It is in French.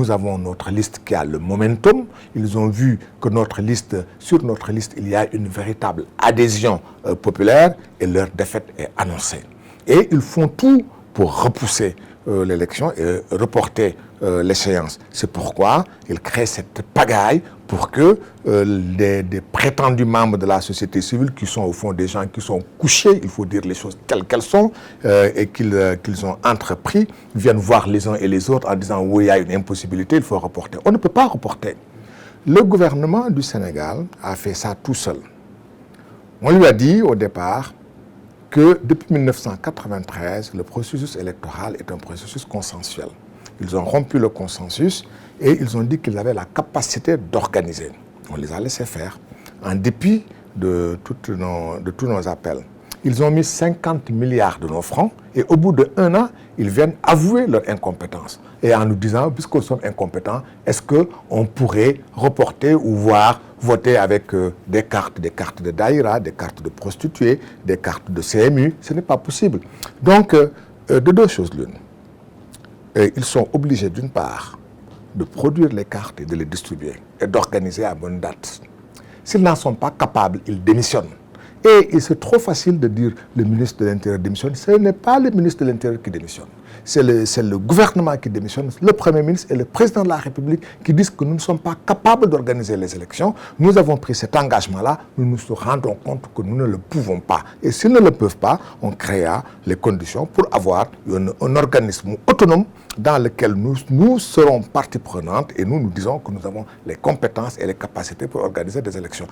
nous avons notre liste qui a le momentum. Ils ont vu que sur notre liste, il y a une véritable adhésion populaire et leur défaite est annoncée. Et ils font tout pour repousser l'élection et reporter l'échéance. C'est pourquoi ils créent cette pagaille pour que des prétendus membres de la société civile, qui sont au fond des gens qui sont couchés, il faut dire les choses telles qu'elles sont, et qu'ils ont entrepris, viennent voir les uns et les autres en disant « oui, il y a une impossibilité, il faut reporter ». On ne peut pas reporter. Le gouvernement du Sénégal a fait ça tout seul. On lui a dit au départ que depuis 1993, le processus électoral est un processus consensuel. Ils ont rompu le consensus et ils ont dit qu'ils avaient la capacité d'organiser. On les a laissés faire, en dépit de tous nos appels. Ils ont mis 50 milliards de nos francs et au bout d'1 an, ils viennent avouer leur incompétence. Et en nous disant, puisque nous sommes incompétents, est-ce qu'on pourrait reporter ou voter avec des cartes de Daïra, des cartes de prostituées, des cartes de CMU? Ce n'est pas possible. Donc, de deux choses l'une. Ils sont obligés, d'une part, de produire les cartes et de les distribuer et d'organiser à bonne date. S'ils n'en sont pas capables, ils démissionnent. Et c'est trop facile de dire le ministre de l'Intérieur démissionne. Ce n'est pas le ministre de l'Intérieur qui démissionne. C'est le gouvernement qui démissionne, le Premier ministre et le Président de la République qui disent que nous ne sommes pas capables d'organiser les élections. Nous avons pris cet engagement-là, nous nous rendons compte que nous ne le pouvons pas. Et s'ils ne le peuvent pas, on créa les conditions pour avoir un organisme autonome dans lequel nous serons partie prenante et nous disons que nous avons les compétences et les capacités pour organiser des élections.